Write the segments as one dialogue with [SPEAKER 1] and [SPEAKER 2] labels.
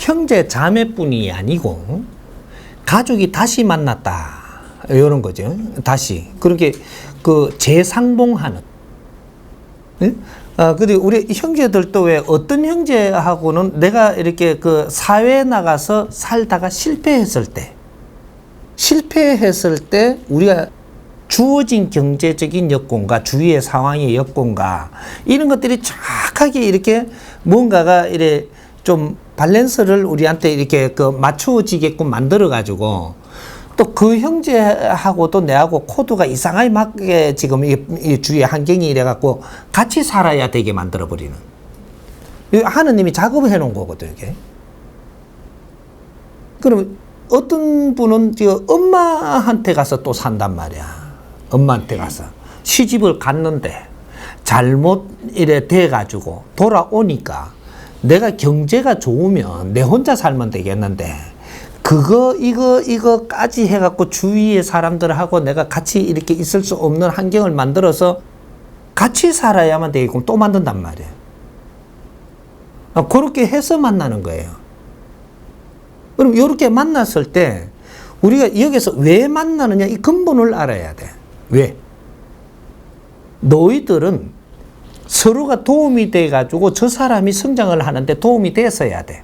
[SPEAKER 1] 형제 자매뿐이 아니고 가족이 다시 만났다. 이런 거죠. 다시. 그렇게 재상봉하는. 네? 근데 우리 형제들도 왜 어떤 형제하고는 내가 이렇게 사회에 나가서 살다가 실패했을 때 우리가 주어진 경제적인 여건과 주위의 상황의 여건과 이런 것들이 정확하게 이렇게 뭔가가 이래 좀 밸런스를 우리한테 이렇게 맞추어지게끔 만들어가지고 또 그 형제하고도 내하고 코드가 이상하게 맞게 지금 이 주위의 환경이 이래갖고 같이 살아야 되게 만들어버리는. 하느님이 작업을 해놓은 거거든, 이게. 그러면 어떤 분은 엄마한테 가서 또 산단 말이야. 엄마한테 가서. 시집을 갔는데 잘못 이래 돼가지고 돌아오니까 내가 경제가 좋으면 내 혼자 살면 되겠는데 이거까지 해갖고 주위의 사람들하고 내가 같이 이렇게 있을 수 없는 환경을 만들어서 같이 살아야만 되게끔 또 만든단 말이에요. 그렇게 해서 만나는 거예요. 그럼 이렇게 만났을 때 우리가 여기서 왜 만나느냐 이 근본을 알아야 돼. 왜? 너희들은 서로가 도움이 돼가지고 저 사람이 성장을 하는데 도움이 됐어야 돼.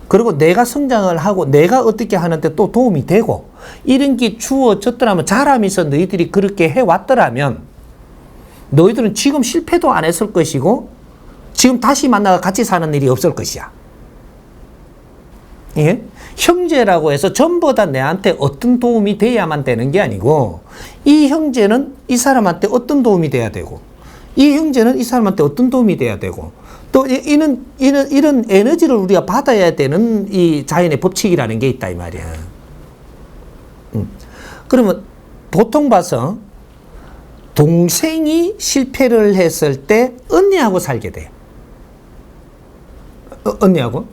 [SPEAKER 1] 그리고 내가 성장을 하고 내가 어떻게 하는데 또 도움이 되고 이런 게 주어졌더라면 잘하면서 너희들이 그렇게 해왔더라면 너희들은 지금 실패도 안 했을 것이고 지금 다시 만나서 같이 사는 일이 없을 것이야. 예? 형제라고 해서 전부 다 내한테 어떤 도움이 돼야만 되는 게 아니고 이 형제는 이 사람한테 어떤 도움이 돼야 되고 이 형제는 이 사람한테 어떤 도움이 돼야 되고 또 이런 에너지를 우리가 받아야 되는 이 자연의 법칙이라는 게 있다 이 말이야. 그러면 보통 봐서 동생이 실패를 했을 때 언니하고 살게 돼. 언니하고?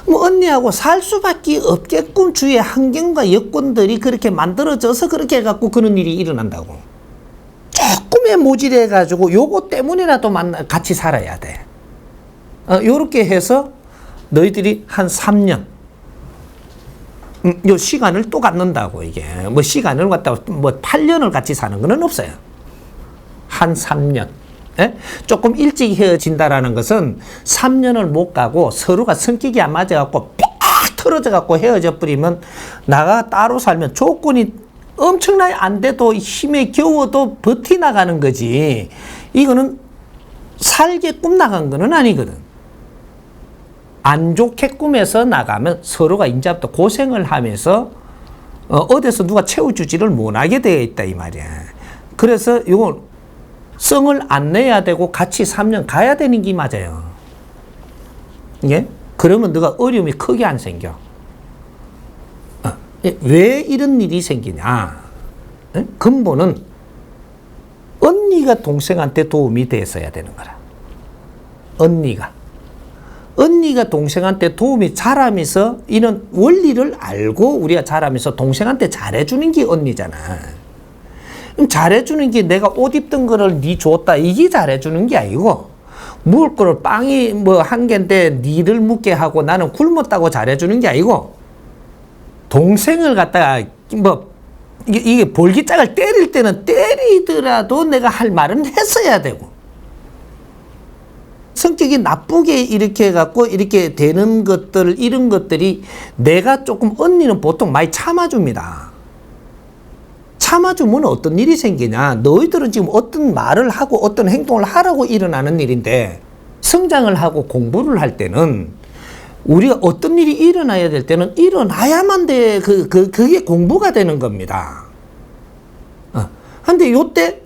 [SPEAKER 1] 언니하고 살 수밖에 없게끔 주위의 환경과 여건들이 그렇게 만들어져서 그렇게 해갖고 그런 일이 일어난다고. 조금의 모질해가지고 요거 때문이라도 같이 살아야 돼. 요렇게 해서 너희들이 한 3년, 요 시간을 또 갖는다고 이게. 시간을 갖다가 8년을 같이 사는 건 없어요. 한 3년. 예? 조금 일찍 헤어진다라는 것은 3년을 못 가고 서로가 성격이 안 맞아갖고 팍 틀어져갖고 헤어져 버리면 나가 따로 살면 조건이 엄청나게 안 돼도 힘에 겨워도 버티나가는 거지. 이거는 살게끔 나간 거는 아니거든. 안 좋게 꿈에서 나가면 서로가 이제부터 고생을 하면서 어디서 누가 채워주지를 못하게 되어 있다 이 말이야. 그래서 이건 성을 안 내야 되고 같이 3년 가야 되는 게 맞아요. 예? 그러면 너가 어려움이 크게 안 생겨. 왜 이런 일이 생기냐? 예? 근본은 언니가 동생한테 도움이 됐어야 되는 거라. 언니가 동생한테 도움이 잘하면서 이런 원리를 알고 우리가 잘하면서 동생한테 잘해주는 게 언니잖아. 그럼 잘해주는 게 내가 옷 입던 거를 니 줬다 이게 잘해주는 게 아니고 먹을 거를 빵이 한 개인데 니를 묵게 하고 나는 굶었다고 잘해주는 게 아니고 동생을 갖다가 이게 볼기짝을 때릴 때는 때리더라도 내가 할 말은 했어야 되고 성격이 나쁘게 이렇게 해갖고 이렇게 되는 것들 이런 것들이 내가 조금 언니는 보통 많이 참아줍니다. 참아주면 어떤 일이 생기냐? 너희들은 지금 어떤 말을 하고 어떤 행동을 하라고 일어나는 일인데 성장을 하고 공부를 할 때는 우리가 어떤 일이 일어나야 될 때는 일어나야만 돼. 그게 공부가 되는 겁니다. 근데 요때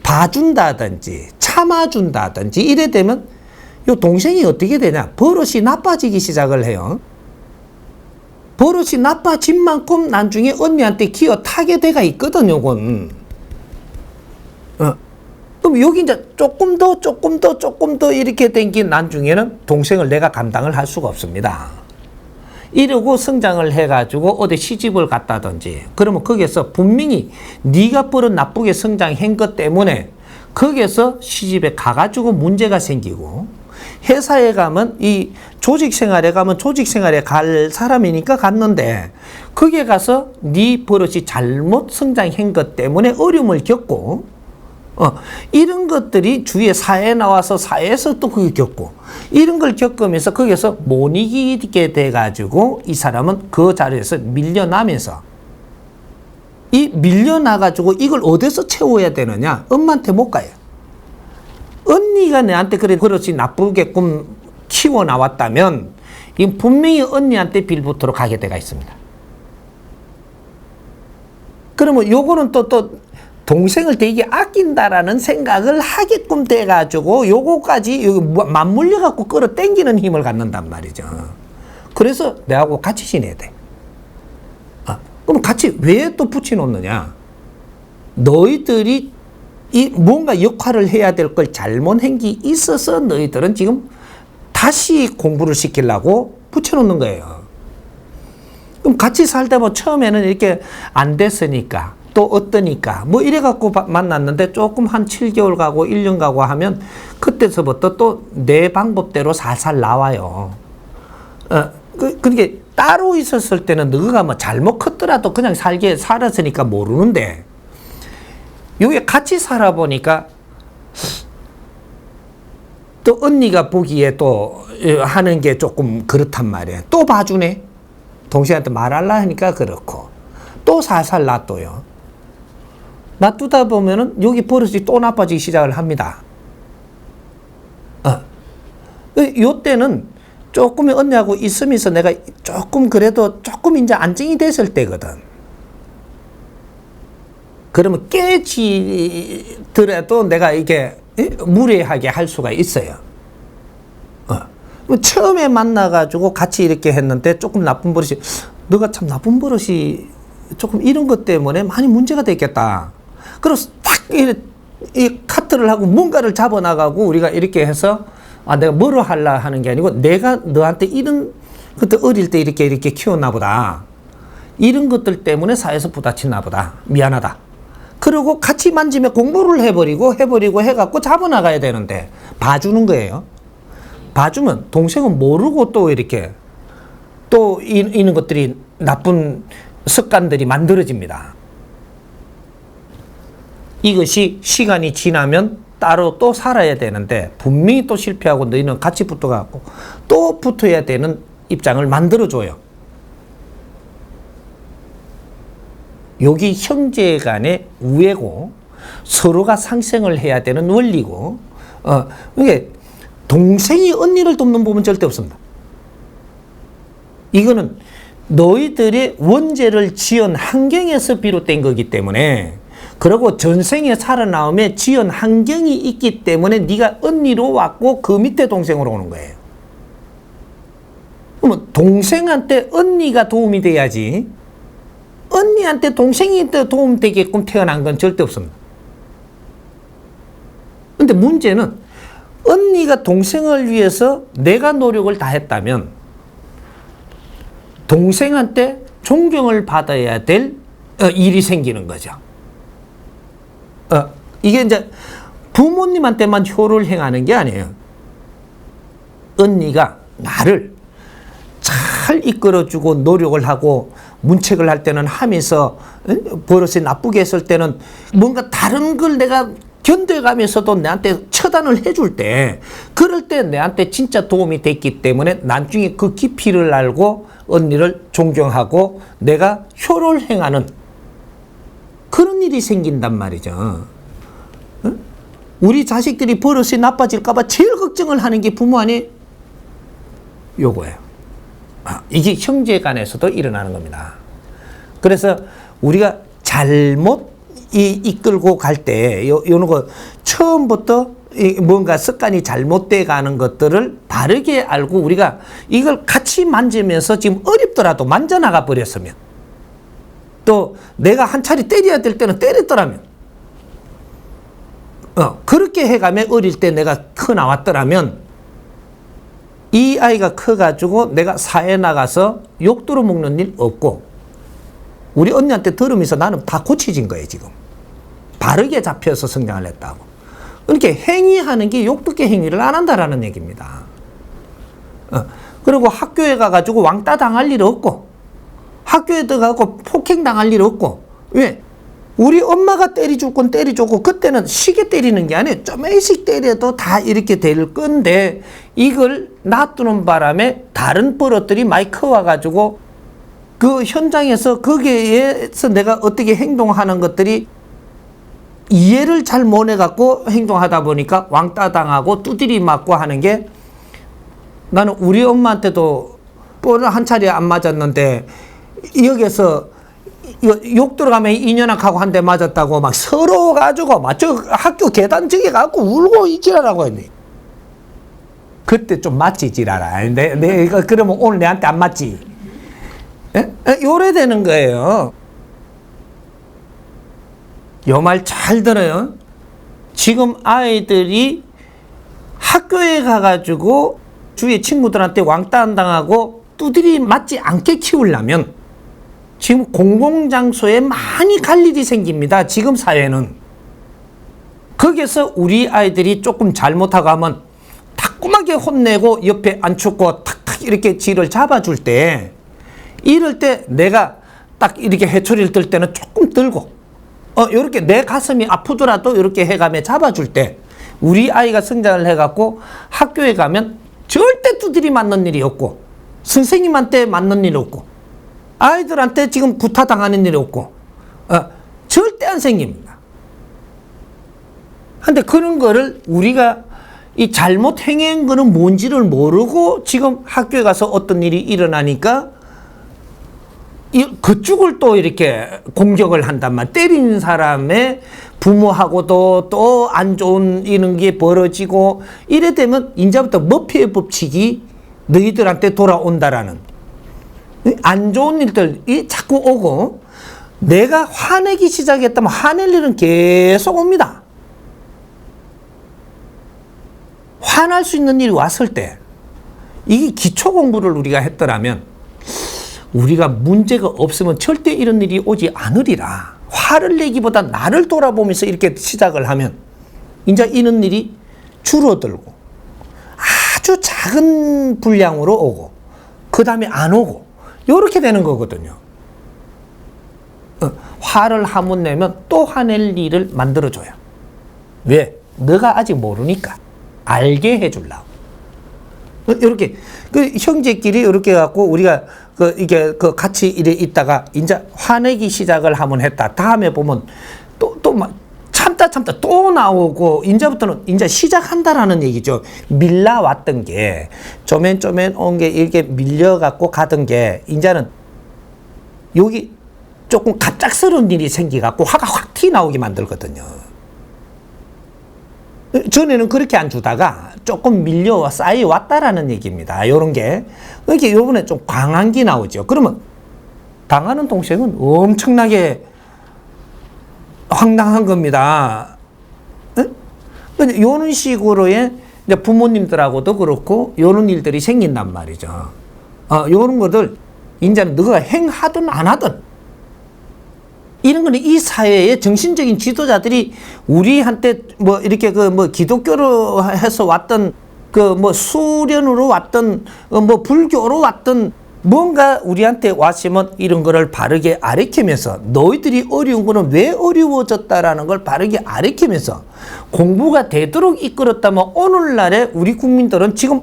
[SPEAKER 1] 봐준다든지 참아준다든지 이래 되면 요 동생이 어떻게 되냐? 버릇이 나빠지기 시작을 해요. 버릇이 나빠진 만큼 나중에 언니한테 기어 타게 돼가 있거든, 요건. 그럼 여기 이제 조금 더 이렇게 된 게 나중에는 동생을 내가 감당을 할 수가 없습니다. 이러고 성장을 해가지고 어디 시집을 갔다든지 그러면 거기에서 분명히 네가 버릇 나쁘게 성장한 것 때문에 거기에서 시집에 가가지고 문제가 생기고, 회사에 가면 이 조직 생활에 가면 조직 생활에 갈 사람이니까 갔는데, 거기에 가서 네 버릇이 잘못 성장한 것 때문에 어려움을 겪고, 이런 것들이 주위에 사회에 나와서 사회에서 또 그걸 겪고, 이런 걸 겪으면서 거기에서 못 이기게 돼가지고 이 사람은 그 자리에서 밀려나면서, 이 밀려나가지고 이걸 어디서 채워야 되느냐? 엄마한테 못 가요. 언니가 내한테 그래 그렇지 나쁘게끔 키워 나왔다면 이 분명히 언니한테 빌붙으러 가게 돼가 있습니다. 그러면 요거는 또 동생을 되게 아낀다라는 생각을 하게끔 돼가지고 요거까지 맞물려 갖고 끌어당기는 힘을 갖는단 말이죠. 그래서 내하고 같이 지내야 돼. 그럼 같이 왜 또 붙여놓느냐? 너희들이 이 뭔가 역할을 해야 될 걸 잘못한 게 있어서 너희들은 지금 다시 공부를 시키려고 붙여놓는 거예요. 그럼 같이 살다 뭐 처음에는 이렇게 안 됐으니까 또 어떠니까 뭐 이래갖고 만났는데 조금 한 7개월 가고 1년 가고 하면 그때서부터 또 내 방법대로 살살 나와요. 그러니까 따로 있었을 때는 너가 뭐 잘못 컸더라도 그냥 살았으니까 모르는데, 여기 같이 살아보니까 또 언니가 보기에 또 하는 게 조금 그렇단 말이에요. 또 봐주네. 동생한테 말하려 하니까 그렇고. 또 살살 놔둬요. 놔두다 보면은 여기 버릇이 또 나빠지기 시작을 합니다. 요때는 조금의 언니하고 있으면서 내가 조금 그래도 조금 이제 안정이 됐을 때거든. 그러면 깨지더라도 내가 이게 무례하게 할 수가 있어요. 처음에 만나가지고 같이 이렇게 했는데 조금 나쁜 버릇이, 너가 참 나쁜 버릇이 조금 이런 것 때문에 많이 문제가 됐겠다. 그래서 딱 이 카트를 하고 뭔가를 잡아나가고 우리가 이렇게 해서 내가 뭐로 하려 하는 게 아니고 내가 너한테 이런 그때 어릴 때 이렇게 키웠나 보다. 이런 것들 때문에 사회에서 부딪혔나 보다. 미안하다. 그리고 같이 만지면 공부를 해버리고 해갖고 잡아나가야 되는데 봐주는 거예요. 봐주면 동생은 모르고 또 이렇게 또 이런 것들이 나쁜 습관들이 만들어집니다. 이것이 시간이 지나면 따로 또 살아야 되는데 분명히 또 실패하고 너희는 같이 붙어갖고 또 붙어야 되는 입장을 만들어줘요. 여기 형제 간의 우애고 서로가 상생을 해야 되는 원리고, 이게 동생이 언니를 돕는 부분은 절대 없습니다. 이거는 너희들의 원죄를 지은 환경에서 비롯된 거기 때문에, 그리고 전생에 살아나오면 지은 환경이 있기 때문에 네가 언니로 왔고 그 밑에 동생으로 오는 거예요. 그러면 동생한테 언니가 도움이 돼야지 언니한테 동생이 도움되게끔 태어난 건 절대 없습니다. 근데 문제는 언니가 동생을 위해서 내가 노력을 다했다면 동생한테 존경을 받아야 될 일이 생기는 거죠. 이게 이제 부모님한테만 효를 행하는 게 아니에요. 언니가 나를 잘 이끌어주고 노력을 하고 문책을 할 때는 하면서 버릇이 나쁘게 했을 때는 뭔가 다른 걸 내가 견뎌가면서도 내한테 처단을 해줄 때, 그럴 때 내한테 진짜 도움이 됐기 때문에 나중에 그 깊이를 알고 언니를 존경하고 내가 효를 행하는 그런 일이 생긴단 말이죠. 우리 자식들이 버릇이 나빠질까봐 제일 걱정을 하는 게 부모 아니에요? 요거예요. 이게 형제 간에서도 일어나는 겁니다. 그래서 우리가 잘못 이끌고 갈 때, 요런 거, 처음부터 뭔가 습관이 잘못돼 가는 것들을 바르게 알고 우리가 이걸 같이 만지면서 지금 어렵더라도 만져나가 버렸으면, 또 내가 한 차례 때려야 될 때는 때렸더라면, 그렇게 해가면 어릴 때 내가 커 나왔더라면 이 아이가 커가지고 내가 사회에 나가서 욕 들어먹는 일 없고, 우리 언니한테 들으면서 나는 다 고쳐진 거예요, 지금. 바르게 잡혀서 성장을 했다고. 이렇게 행위하는 게 욕듣게 행위를 안 한다라는 얘기입니다. 그리고 학교에 가가지고 왕따 당할 일 없고, 학교에 들어가고 폭행 당할 일 없고, 왜? 우리 엄마가 때려줄 건 때려주고, 그때는 시게 때리는 게 아니에요. 조금씩 때려도 다 이렇게 될 건데, 이걸 놔두는 바람에 다른 버릇들이 많이 커와가지고, 그 현장에서 거기에서 내가 어떻게 행동하는 것들이 이해를 잘 못해갖고 행동하다 보니까 왕따 당하고 두드리 맞고 하는 게, 나는 우리 엄마한테도 볼을 한 차례 안 맞았는데, 여기서 욕 들어가면 이년학하고 한 대 맞았다고 막 서러 가지고 막 저 학교 계단 저기 가고 울고 있지라라고 했니. 그때 좀 맞지 지라라. 내가 그러면 오늘 내한테 안 맞지. 예? 요래 되는 거예요. 요 말 잘 들어요. 지금 아이들이 학교에 가가지고 주위에 친구들한테 왕따 안 당하고 두드리 맞지 않게 키우려면 지금 공공장소에 많이 갈 일이 생깁니다. 지금 사회는. 거기서 우리 아이들이 조금 잘못하고 하면 따끔하게 혼내고 옆에 앉히고 탁탁 이렇게 지를 잡아줄 때, 이럴 때 내가 딱 이렇게 해초리를 들 때는 조금 들고, 이렇게 내 가슴이 아프더라도 이렇게 해가며 잡아줄 때, 우리 아이가 성장을 해갖고 학교에 가면 절대 두드리 맞는 일이 없고, 선생님한테 맞는 일이 없고, 아이들한테 지금 구타당하는 일이 없고, 절대 안 생깁니다. 근데 그런 거를 우리가 이 잘못 행한 거는 뭔지를 모르고 지금 학교에 가서 어떤 일이 일어나니까 그쪽을 또 이렇게 공격을 한단 말이야. 때리는 사람의 부모하고도 또 안 좋은 이런 게 벌어지고, 이래 되면 이제부터 머피의 법칙이 너희들한테 돌아온다라는, 안 좋은 일들이 자꾸 오고, 내가 화내기 시작했다면 화낼 일은 계속 옵니다. 화날 수 있는 일이 왔을 때, 이게 기초 공부를 우리가 했더라면 우리가 문제가 없으면 절대 이런 일이 오지 않으리라. 화를 내기보다 나를 돌아보면서 이렇게 시작을 하면 이제 이런 일이 줄어들고, 아주 작은 분량으로 오고, 그 다음에 안 오고, 이렇게 되는 거거든요. 화를 한번 내면 또 화낼 일을 만들어줘요. 왜? 너가 아직 모르니까. 알게 해주려고. 이렇게, 형제끼리 이렇게 갖고 우리가 이게 같이 이래 있다가 이제 화내기 시작을 한번 했다. 다음에 보면 또 막 참다 또 나오고, 이제부터는 이제 시작한다라는 얘기죠. 밀려왔던 게, 쪼맨 온 게 이렇게 밀려갖고 가던 게, 이제는 여기 조금 갑작스러운 일이 생기갖고 화가 확 튀어나오게 만들거든요. 전에는 그렇게 안 주다가 조금 밀려 쌓여왔다라는 얘기입니다. 요런 게. 이렇게 요번에 좀 강한 게 나오죠. 그러면 당하는 동생은 엄청나게 황당한 겁니다. 요런 식으로의 이제 부모님들하고도 그렇고 요런 일들이 생긴단 말이죠. 요런 것들 이제는 너가 행하든 안 하든, 이런 거는 이 사회의 정신적인 지도자들이 우리한테 뭐 이렇게 기독교로 해서 왔던 수련으로 왔던 불교로 왔던 뭔가 우리한테 왔으면 이런 거를 바르게 가르치면서, 너희들이 어려운 거는 왜 어려워졌다라는 걸 바르게 가르치면서 공부가 되도록 이끌었다면, 오늘날의 우리 국민들은 지금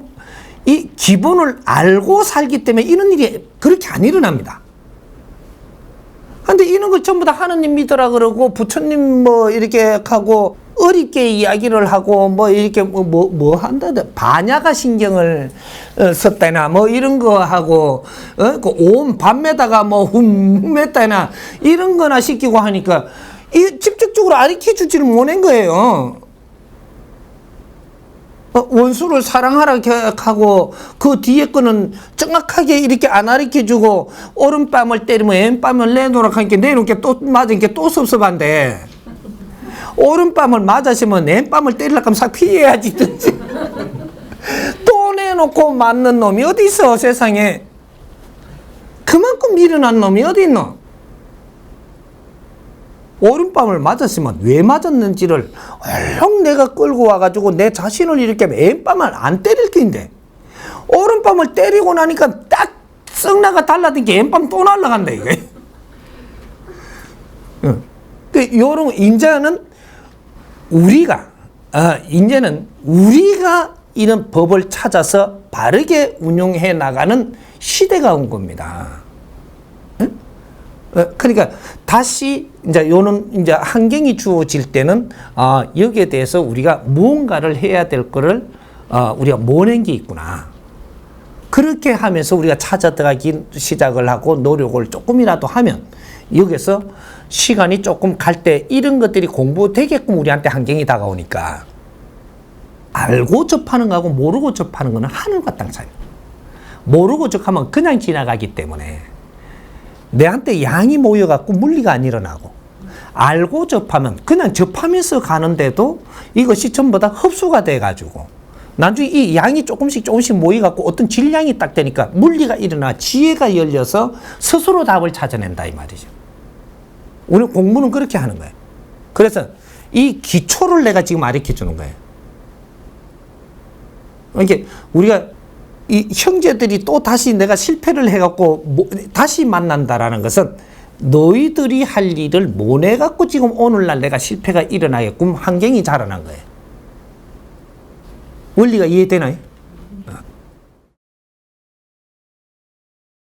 [SPEAKER 1] 이 기본을 알고 살기 때문에 이런 일이 그렇게 안 일어납니다. 근데 이런 걸 전부 다 하느님 믿으라 그러고, 부처님 이렇게 하고, 어렵게 이야기를 하고, 이렇게 한다. 반야가 신경을 썼다나, 이런 거 하고, 온 밤에다가 훔했다나, 이런 거나 시키고 하니까, 이 직접적으로 가르쳐 주지를 못한 거예요. 원수를 사랑하라 하고, 그 뒤에 거는 정확하게 이렇게 안 가르쳐 주고, 오른뺨을 때리면 왼뺨을 내놓으라 하니까 내놓게 또 맞으니까 또 섭섭한데, 오른뺨을 맞으시면 왼뺨을 때리려고 하면 싹 피해야지. 또 내놓고 맞는 놈이 어디 있어, 세상에. 그만큼 미련한 놈이 어디 있노? 오른밤을 맞았으면 왜 맞았는지를 얼렁 내가 끌고 와가지고 내 자신을 이렇게 왼밤을 안 때릴 텐데 오른밤을 때리고 나니까 딱 썩나가 달라든 게 왼밤 또 날라간다 이게. 요런 이제는 우리가 이런 법을 찾아서 바르게 운용해 나가는 시대가 온 겁니다. 그러니까 다시 이제 요는 이제 환경이 주어질 때는 여기에 대해서 우리가 무언가를 해야 될 거를 우리가 모낸 게 있구나. 그렇게 하면서 우리가 찾아 들어가기 시작을 하고 노력을 조금이라도 하면 여기서 시간이 조금 갈 때 이런 것들이 공부되게끔 우리한테 환경이 다가오니까 알고 접하는 거하고 모르고 접하는 거는 하늘과 땅 차이. 모르고 접하면 그냥 지나가기 때문에 내한테 양이 모여갖고 물리가 안 일어나고 알고 접하면 그냥 접하면서 가는데도 이것이 전부 다 흡수가 돼가지고 나중에 이 양이 조금씩 모여갖고 어떤 질량이 딱 되니까 물리가 일어나 지혜가 열려서 스스로 답을 찾아낸다 이 말이죠. 우리 공부는 그렇게 하는 거예요. 그래서 이 기초를 내가 지금 가르쳐 주는 거예요. 이게 우리가 이 형제들이 또 다시 내가 실패를 해갖고 다시 만난다라는 것은 너희들이 할 일을 못 해갖고 지금 오늘날 내가 실패가 일어나게끔 환경이 자라난 거예요. 원리가 이해되나요?